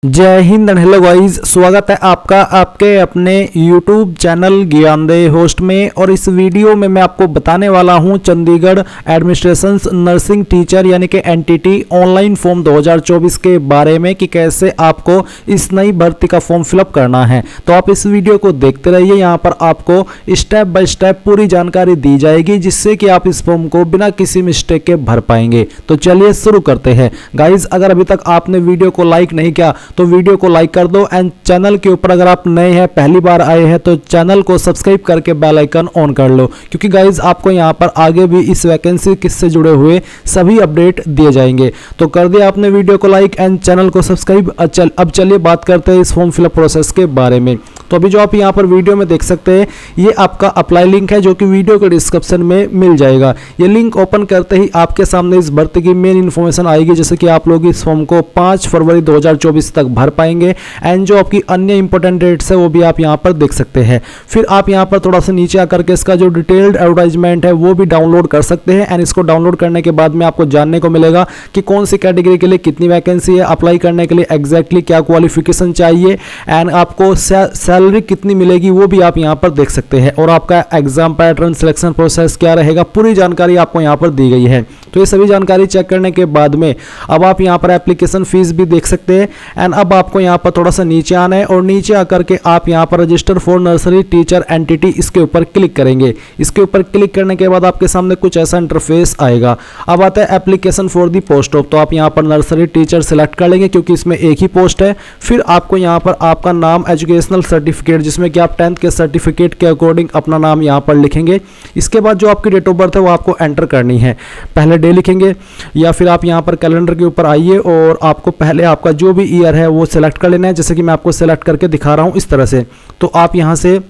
जय Hind and hello guys, स्वागत है आपका आपके अपने YouTube चैनल ज्ञानदे होस्ट में। और इस वीडियो में मैं आपको बताने वाला हूं चंडीगढ़ एडमिनिस्ट्रेशन नर्सिंग टीचर यानी कि एनटीटी ऑनलाइन फॉर्म 2024 के बारे में कि कैसे आपको इस नई भर्ती का फॉर्म फिलअप करना है। तो आप इस वीडियो को देखते रहिए, यहाँ पर आपको स्टेप बाय स्टेप पूरी जानकारी दी जाएगी जिससे कि आप इस फॉर्म को बिना किसी मिस्टेक के भर पाएंगे। तो चलिए शुरू करते हैं। गाइज, अगर अभी तक आपने वीडियो को लाइक नहीं किया तो वीडियो को लाइक कर दो एंड चैनल के ऊपर अगर आप नए हैं, पहली बार आए हैं, तो चैनल को सब्सक्राइब करके बेल आइकन ऑन कर लो, क्योंकि गाइज आपको यहां पर आगे भी इस वैकेंसी किससे जुड़े हुए सभी अपडेट दिए जाएंगे। तो कर दिया आपने वीडियो को लाइक एंड चैनल को सब्सक्राइब। अब चलिए बात करते हैं इस फॉर्म फिलअप प्रोसेस के बारे में। तो अभी जो आप यहाँ पर वीडियो में देख सकते हैं, ये आपका अप्लाई लिंक है जो कि वीडियो के डिस्क्रिप्शन में मिल जाएगा। ये लिंक ओपन करते ही आपके सामने इस भर्ती की मेन इन्फॉर्मेशन आएगी, जैसे कि आप लोग इस फॉर्म को 5 फरवरी 2024 तक भर पाएंगे एंड जो आपकी अन्य इंपॉर्टेंट डेट्स है वो भी आप यहाँ पर देख सकते हैं। फिर आप यहाँ पर थोड़ा सा नीचे आकर के इसका जो डिटेल्ड एडवर्टाइजमेंट है वो भी डाउनलोड कर सकते हैं एंड इसको डाउनलोड करने के बाद में आपको जानने को मिलेगा कि कौन सी कैटेगरी के लिए कितनी वैकेंसी है, अप्लाई करने के लिए एग्जैक्टली क्या क्वालिफिकेशन चाहिए एंड आपको सैलरी कितनी मिलेगी वो भी आप यहाँ पर देख सकते हैं। और आपका एग्जाम पैटर्न, सिलेक्शन प्रोसेस क्या रहेगा, पूरी जानकारी आपको यहाँ पर दी गई है। तो ये सभी जानकारी चेक करने के बाद में अब आप यहाँ पर एप्लीकेशन फीस भी देख सकते हैं एंड अब आपको यहाँ पर थोड़ा सा नीचे आना है और नीचे आकर के आप यहाँ पर register for nursery teacher NTT इसके ऊपर क्लिक करेंगे। इसके ऊपर क्लिक करने के बाद आपके सामने कुछ ऐसा इंटरफेस आएगा। अब आता है application for the post of. तो आप यहाँ पर नर्सरी टीचर सेलेक्ट कर लेंगे क्योंकि इसमें एक ही पोस्ट है। फिर आपको यहाँ पर आपका नाम, एजुकेशनल सर्टिफिकेट जिसमें कि आप 10th के सर्टिफिकेट के अकॉर्डिंग अपना नाम यहाँ पर लिखेंगे। इसके बाद जो आपकी डेट ऑफ बर्थ है वो आपको एंटर करनी है। पहले डे लिखेंगे या फिर आप यहाँ पर कैलेंडर के ऊपर आइए और आपको पहले आपका जो भी ईयर है वो सिलेक्ट कर लेना है, जैसे कि मैं आपको सिलेक्ट करके दिखा रहा हूँ इस तरह से। तो आप यहाँ से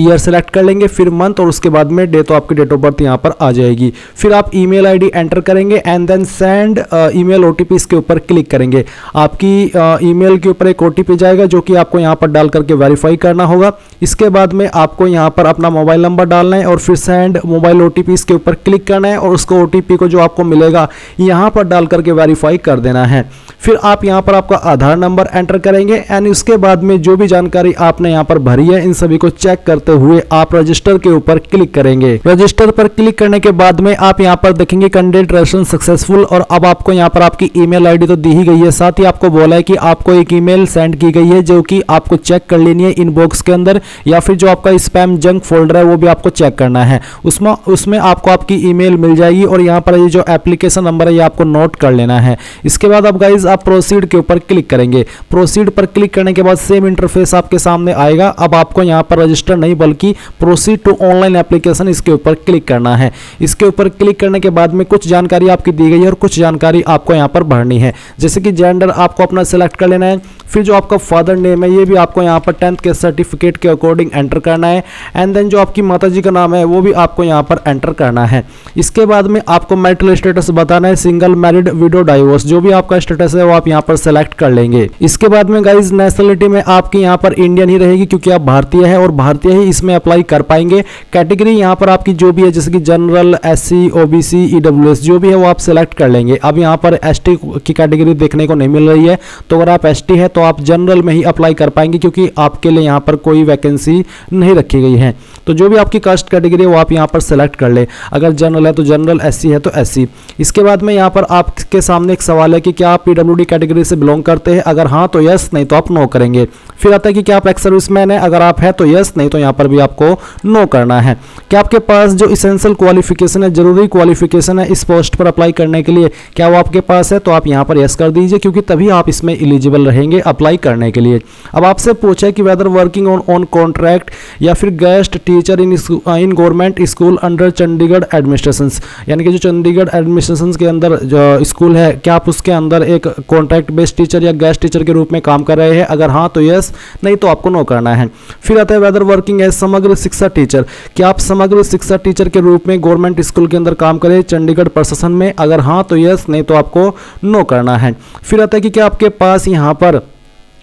ईयर सेलेक्ट कर लेंगे, फिर मंथ और उसके बाद में डे, तो आपकी डेट ऑफ बर्थ यहाँ पर आ जाएगी। फिर आप ईमेल आईडी एंटर करेंगे and then send email OTP इसके ऊपर क्लिक करेंगे। आपकी ईमेल के ऊपर एक ओटीपी जाएगा जो कि आपको यहाँ पर डाल करके वेरीफाई करना होगा। इसके बाद में आपको यहाँ पर अपना मोबाइल नंबर डालना है और फिर सेंड मोबाइल ओटीपी इसके ऊपर क्लिक करना है और उसको ओटीपी को जो आपको मिलेगा यहाँ पर डाल करके वेरीफाई कर देना है। फिर आप यहाँ पर आपका आधार नंबर एंटर करेंगे एंड उसके बाद में जो भी जानकारी आपने यहाँ पर भरी है इन सभी को चेक करते हुए आप रजिस्टर के ऊपर क्लिक करेंगे। रजिस्टर पर क्लिक करने के बाद में आप यहाँ पर देखेंगे कैंडिडेट रजिस्ट्रेशन सक्सेसफुल। और अब आपको यहाँ पर आपकी ईमेल आईडी तो दी ही गई है, साथ ही आपको बोला है कि आपको एक ईमेल सेंड की गई है जो कि आपको चेक कर लेनी है इनबॉक्स के अंदर, या फिर जो आपका स्पैम जंक फोल्डर है वो भी आपको चेक करना है। उसमें आपको आपकी ईमेल मिल जाएगी और यहाँ पर ये जो एप्लीकेशन नंबर है ये आपको नोट कर लेना है। इसके बाद अब गाइज आप प्रोसीड के ऊपर क्लिक करेंगे। प्रोसीड पर क्लिक करने के बाद सेम इंटरफेस आपके सामने आएगा। अब आपको यहाँ पर रजिस्टर नहीं बल्कि प्रोसीड टू ऑनलाइन एप्लीकेशन इसके ऊपर क्लिक करना है। इसके ऊपर क्लिक करने के बाद में कुछ जानकारी आपकी दी गई है और कुछ जानकारी आपको यहाँ पर भरनी है, जैसे कि जेंडर आपको अपना सिलेक्ट कर लेना है। फिर जो आपका फादर नेम है ये भी आपको यहाँ पर 10th के सर्टिफिकेट के अकॉर्डिंग एंटर करना है एंड देन जो आपकी माताजी का नाम है वो भी आपको यहाँ पर एंटर करना है। इसके बाद में आपको मैरिटल स्टेटस बताना है, सिंगल, मैरिड, विडो, डाइवोर्स, जो भी आपका स्टेटस है वो आप यहाँ पर सेलेक्ट कर लेंगे। इसके बाद में गाइज नेशनलिटी में आपकी यहाँ पर इंडियन ही रहेगी क्योंकि आप भारतीय है और भारतीय ही इसमें अप्लाई कर पाएंगे। कैटेगरी यहाँ पर आपकी जो भी है जैसे कि जनरल, एससी, ओबीसी, ईडब्ल्यूएस जो भी है वो आप सेलेक्ट कर लेंगे। अब यहाँ पर एसटी की कैटेगरी देखने को नहीं मिल रही है, तो अगर आप एसटी है तो आप जनरल में ही अप्लाई कर पाएंगे क्योंकि आपके लिए यहाँ पर कोई वैकेंसी नहीं रखी गई है। तो जो भी आपकी कास्ट कैटेगरी है वो आप यहाँ पर सेलेक्ट कर ले। अगर जनरल है तो जनरल, एससी है तो एससी। इसके बाद में यहाँ पर आपके सामने एक सवाल है कि क्या आप पीडब्ल्यूडी कैटेगरी से बिलोंग करते हैं, अगर हाँ तो यस, नहीं तो आप नो करेंगे। फिर आता है कि क्या आप एक्स सर्विसमैन है, अगर आप है तो यस, नहीं तो यहाँ पर भी आपको नो करना है। क्या आपके पास जो इसेंशियल क्वालिफिकेशन है, जरूरी क्वालिफिकेशन है इस पोस्ट पर अप्लाई करने के लिए, क्या वो आपके पास है, तो आप यहाँ पर यस कर दीजिए क्योंकि तभी आप इसमें एलिजिबल रहेंगे अप्लाई करने के लिए। अब आपसे पूछा है कि वेदर वर्किंग ऑन कॉन्ट्रैक्ट या फिर guest teacher in government school under Chandigarh administration, यानी कि जो चंडीगढ़ एडमिनिस्ट्रेशन के अंदर जो स्कूल है क्या आप उसके अंदर एक कॉन्ट्रैक्ट बेस्ड टीचर या गेस्ट टीचर के रूप में काम कर रहे हैं, अगर हाँ तो यस, नहीं तो आपको नो करना है। फिर आता है वेदर वर्किंग एज समग्र शिक्षा टीचर, क्या आप समग्र शिक्षा टीचर के रूप में गवर्नमेंट स्कूल के अंदर काम करें चंडीगढ़ प्रशासन में, अगर हाँ तो यस, नहीं तो आपको नो करना है। फिर आता है कि क्या आपके पास यहाँ पर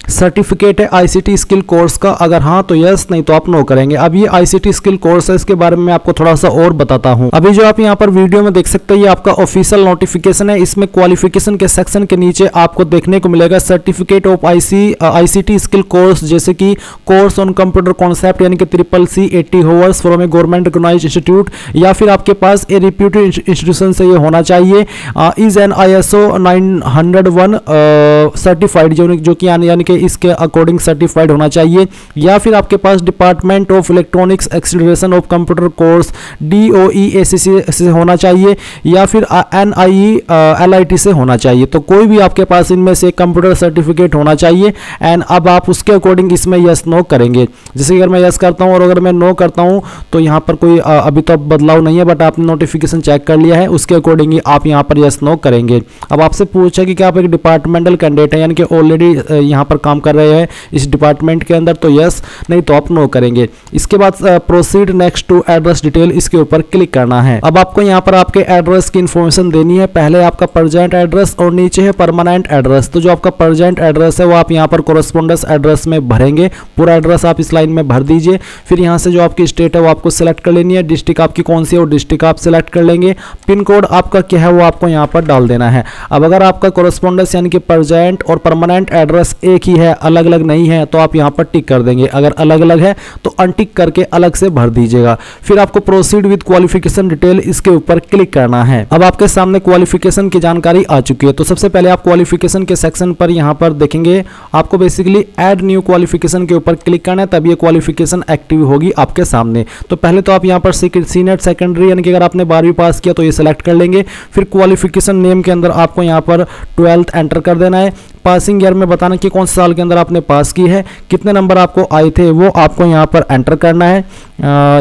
सर्टिफिकेट है आईसीटी स्किल कोर्स का, अगर हाँ तो यस, नहीं तो आप नो करेंगे। अब ये आईसीटी स्किल कोर्स है, इसके बारे में मैं आपको थोड़ा सा और बताता हूँ। अभी जो आप यहाँ पर वीडियो में देख सकते हैं ये आपका ऑफिशियल नोटिफिकेशन है। इसमें क्वालिफिकेशन के सेक्शन के नीचे आपको देखने को मिलेगा certificate of ICT skill course, जैसे कि कोर्स ऑन कंप्यूटर कॉन्सेप्ट यानी कि CCC 80 hours from a government recognised institute, या फिर आपके पास ए रिप्यूटेड इंस्टीट्यूशन से ये होना चाहिए। इज एन ISO 901 सर्टिफाइड, जो कि यानी कि इसके अकॉर्डिंग सर्टिफाइड होना चाहिए। या फिर आपके पास department of electronics acceleration of computer course DOEACC से होना चाहिए, या फिर NIE LIT से होना चाहिए। तो कोई भी आपके पास इनमें से कंप्यूटर सर्टिफिकेट होना चाहिए। एंड अब आप उसके अकॉर्डिंग इसमें यस नो करेंगे। जैसे अगर मैं यस करता हूं और अगर मैं नो करता हूं तो यहां पर कोई अभी तो बदलाव नहीं है, बट आपने नोटिफिकेशन चेक कर लिया है, उसके अकॉर्डिंग ही आप यहां पर यस नो करेंगे। अब आपसे पूछा कि क्या आप एक डिपार्टमेंटल कैंडिडेट है, यानी कि ऑलरेडी यहां पर काम कर रहे हैं इस डिपार्टमेंट के अंदर, तो यस, नहीं तो आप नो करेंगे। इसके बाद proceed next to address detail, इसके ऊपर क्लिक करना है। अब आपको यहां पर आपके एड्रेस की इंफॉर्मेशन देनी है। पहले आपका प्रेजेंट एड्रेस और नीचे है परमानेंट एड्रेस। तो जो आपका प्रेजेंट एड्रेस है वो आप यहां पर कोरेस्पोंडेंस एड्रेस में भरेंगे। पूरा एड्रेस आप इस लाइन में भर दीजिए। फिर यहां से जो आपकी स्टेट है वो आपको सिलेक्ट कर लेनी है। डिस्ट्रिक्ट आपकी कौन सी है वो डिस्ट्रिक्ट आप सिलेक्ट कर लेंगे। पिन कोड आपका क्या है वो आपको यहां पर डाल देना है। अब अगर आपका कोरेस्पोंडेंस यानी कि प्रेजेंट और परमानेंट एड्रेस एक ही है, अलग अलग नहीं है, तो आप यहां पर टिक कर देंगे। अगर अलग अलग है तो अनटिक करके अलग से भर दीजिएगा। फिर आपको प्रोसीड विद क्वालिफिकेशन डिटेल, इसके ऊपर क्लिक करना है। अब आपके सामने क्वालिफिकेशन की जानकारी आ चुकी है। तो सबसे पहले आप क्वालिफिकेशन के सेक्शन पर यहां पर देखेंगे, आपको बेसिकली ऐड न्यू क्वालिफिकेशन के ऊपर क्लिक करना है, तब ये क्वालिफिकेशन एक्टिव होगी आपके सामने। तो पहले तो आप यहां पर सीनियर सेकेंडरी यानी कि अगर आपने 12वीं पास किया तो ये सिलेक्ट कर लेंगे। फिर क्वालिफिकेशन नेम के अंदर आपको यहां पर 12th एंटर कर देना है। पासिंग ईयर में बताना कि कौन से साल के अंदर आपने पास की है, कितने नंबर आपको आए थे वो आपको यहाँ पर एंटर करना है।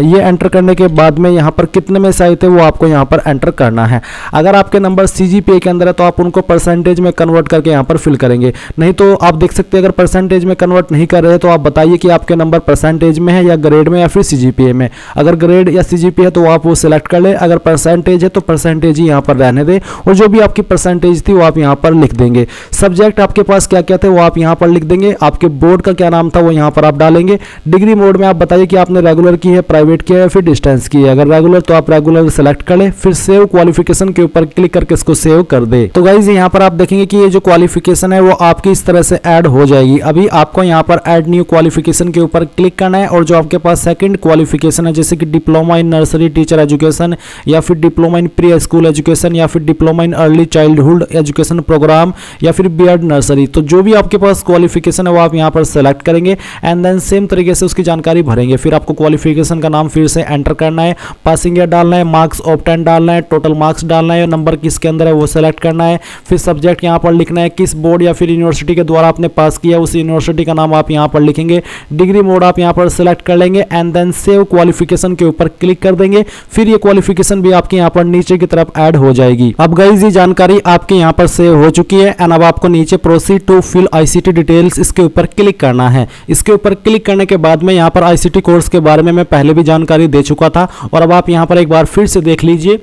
ये एंटर करने के बाद में यहाँ पर कितने में से आए थे वो आपको यहाँ पर एंटर करना है। अगर आपके नंबर CGPA के अंदर है तो आप उनको परसेंटेज में कन्वर्ट करके यहाँ पर फिल करेंगे। नहीं तो आप देख सकते हैं अगर परसेंटेज में कन्वर्ट नहीं कर रहे तो आप बताइए कि आपके नंबर परसेंटेज में है या ग्रेड में या फिर CGPA में। अगर ग्रेड या CGPA है तो आप वो सिलेक्ट कर ले, अगर परसेंटेज है तो परसेंटेज ही यहाँ पर रहने दें और जो भी आपकी परसेंटेज थी वो आप यहाँ पर लिख देंगे। सब्जेक्ट आपके पास क्या क्या थे वो आप यहाँ पर लिख देंगे। आपके बोर्ड का क्या नाम था वो यहाँ पर आप डालेंगे। डिग्री मोड में आप बताइए कि आपने रेगुलर की है, प्राइवेट की है या फिर डिस्टेंस की है। अगर रेगुलर तो आप रेगुलर सेलेक्ट कर ले, फिर सेव क्वालिफिकेशन के ऊपर क्लिक करके इसको सेव कर दे। तो गाइज यहाँ पर आप देखेंगे कि ये जो क्वालिफिकेशन है वो आपकी इस तरह से ऐड हो जाएगी। अभी आपको यहाँ पर ऐड न्यू क्वालिफिकेशन के ऊपर क्लिक करना है और जो आपके पास सेकंड क्वालिफिकेशन है जैसे कि diploma in nursery teacher education या फिर diploma in pre school education या फिर diploma in early childhood education programme या फिर B.Ed नर्सरी, तो जो भी आपके पास क्वालिफिकेशन है वो आप यहाँ पर सेलेक्ट करेंगे एंड देन सेम तरीके से उसकी जानकारी भरेंगे। फिर आपको क्वालिफिकेशन का नाम फिर से एंटर करना है, पासिंग ईयर डालना है, मार्क्स ऑब्टेन डालना है, टोटल मार्क्स डालना है, नंबर किसके अंदर है वो सेलेक्ट करना है। फिर सब्जेक्ट यहाँ पर लिखना है, किस बोर्ड या फिर यूनिवर्सिटी के द्वारा आपने पास किया उस यूनिवर्सिटी का नाम आप यहाँ पर लिखेंगे। डिग्री मोड आप यहाँ पर सेलेक्ट कर लेंगे एंड देन सेव क्वालिफिकेशन के ऊपर क्लिक कर देंगे। फिर ये क्वालिफिकेशन भी आपके यहाँ पर नीचे की तरफ ऐड हो जाएगी। अब गाइस ये जानकारी आपके यहाँ पर सेव हो चुकी है एंड अब आपको नीचे proceed to fill ICT details इसके ऊपर क्लिक करना है। इसके ऊपर क्लिक करने के बाद में यहाँ पर ICT कोर्स के बारे में मैं पहले भी जानकारी दे चुका था और अब आप यहाँ पर एक बार फिर से देख लीजिए।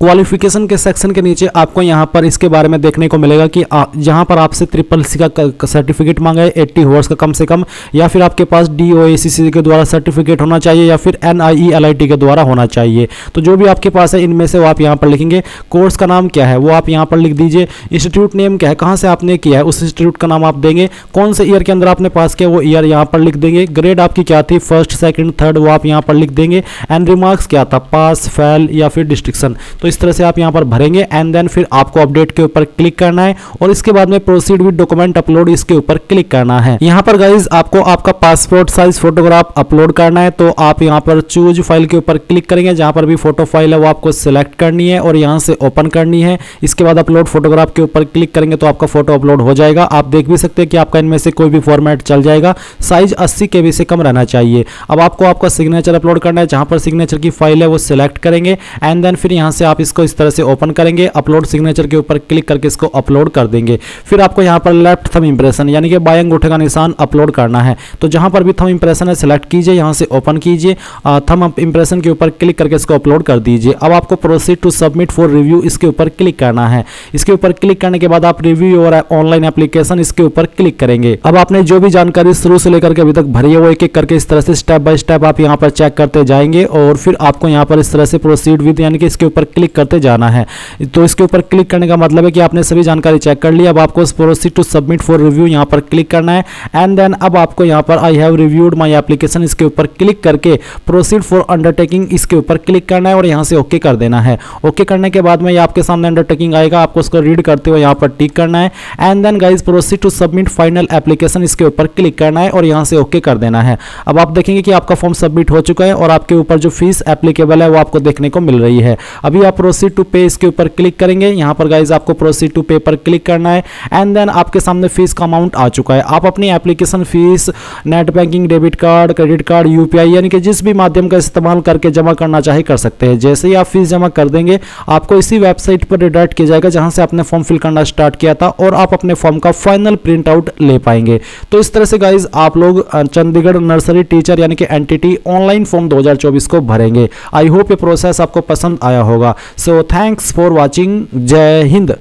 क्वालिफिकेशन के सेक्शन के नीचे आपको यहाँ पर इसके बारे में देखने को मिलेगा कि जहाँ पर आपसे CCC का सर्टिफिकेट मांगा है 80 hours का कम से कम, या फिर आपके पास DOEACC के द्वारा सर्टिफिकेट होना चाहिए या फिर NIE LIT के द्वारा होना चाहिए। तो जो भी आपके पास है इनमें से वो आप यहाँ पर लिखेंगे। कोर्स का नाम क्या है वो आप यहाँ पर लिख दीजिए। इंस्टीट्यूट नेम क्या है, कहाँ से आपने किया है उस इंस्टीट्यूट का नाम आप देंगे। कौन से ईयर के अंदर आपने पास किया वो ईयर यहाँ पर लिख देंगे। ग्रेड आपकी क्या थी, फर्स्ट सेकंड थर्ड, वो आप यहाँ पर लिख देंगे। एंड रिमार्क्स क्या था, पास फेल या फिर डिस्ट्रिक्शन। तो इस तरह से आप यहां पर भरेंगे एंड देन फिर आपको अपडेट के ऊपर क्लिक करना है और इसके बाद में प्रोसीड विद डॉक्यूमेंट अपलोड इसके ऊपर क्लिक करना है। यहां पर गाइज आपको आपका पासपोर्ट साइज फोटोग्राफ अपलोड करना है। तो आप यहां पर चूज फाइल के ऊपर क्लिक करेंगे, जहां पर भी फोटो फाइल है वो आपको सिलेक्ट करनी है और यहां से ओपन करनी है। इसके बाद अपलोड फोटोग्राफ के ऊपर क्लिक करेंगे तो आपका फोटो अपलोड हो जाएगा। आप देख भी सकते हैं कि आपका इनमें से कोई भी फॉर्मेट चल जाएगा। साइज 80 KB से कम रहना चाहिए। अब आपको आपका सिग्नेचर अपलोड करना है, जहां पर सिग्नेचर की फाइल है वो सिलेक्ट करेंगे एंड देन फिर यहां से आप इसको इस तरह से ओपन करेंगे, अपलोड सिग्नेचर के ऊपर क्लिक करके इसको अपलोड कर देंगे। फिर आपको यहाँ पर लेफ्ट थंब इंप्रेशन यानी कि बाएं अंगूठे का निशान अपलोड करना है। तो जहाँ पर भी थंब इंप्रेशन है सिलेक्ट कीजिए, यहाँ से ओपन कीजिए, थंब इंप्रेशन के ऊपर क्लिक करके इसको अपलोड कर दीजिए। अब आपको proceed to submit for review इसके ऊपर क्लिक करना है। इसके ऊपर क्लिक करने के बाद आप रिव्यू और ऑनलाइन एप्लीकेशन इसके ऊपर क्लिक करेंगे। अब आपने जो भी जानकारी शुरू से लेकर के अभी तक भरी है वो एक एक करके इस तरह से स्टेप बाय स्टेप आप यहाँ पर चेक करते जाएंगे और फिर आपको यहाँ पर इस तरह से प्रोसीड विद यानी कि इसके ऊपर क्लिक करते जाना है। तो इसके ऊपर क्लिक करने का मतलब है कि आपने सभी जानकारी चेक कर ली। अब आपको proceed to submit for review यहाँ पर क्लिक करना है एंड देन अब आपको यहाँ पर I have reviewed my application इसके ऊपर क्लिक करके प्रोसीड फॉर अंडरटेकिंग इसके ऊपर क्लिक करना है और यहाँ से ओके कर देना है। ओके करने के बाद में ये आपके सामने अंडरटेकिंग आएगा, आपको उसको रीड करते हुए यहाँ पर टिक करना है and then guys proceed to submit final application इसके ऊपर क्लिक करना है और यहाँ से ओके कर देना है। अब आप देखेंगे कि आपका फॉर्म सबमिट हो चुका है और आपके ऊपर जो फीस एप्लीकेबल है वो आपको देखने को मिल रही है। अभी आप प्रोसीड टू पे इसके ऊपर क्लिक करेंगे, यहाँ पर गाइस आपको प्रोसीड टू पे पर क्लिक करना है एंड देन आपके सामने फीस का अमाउंट आ चुका है। आप अपनी application fees net banking, debit card, credit card, UPI यानी कि जिस भी माध्यम का इस्तेमाल करके जमा करना चाहे कर सकते हैं। जैसे ही आप फीस जमा कर देंगे आपको इसी वेबसाइट पर रिडायरेक्ट किया जाएगा जहां से आपने फॉर्म फिल करना स्टार्ट किया था और आप अपने फॉर्म का फाइनल प्रिंट आउट ले पाएंगे। तो इस तरह से गाइज आप लोग चंडीगढ़ नर्सरी टीचर यानी कि एनटीटी ऑनलाइन फॉर्म 2024 को भरेंगे। आई होप ये प्रोसेस आपको पसंद आया होगा। So thanks for watching. जय हिंद।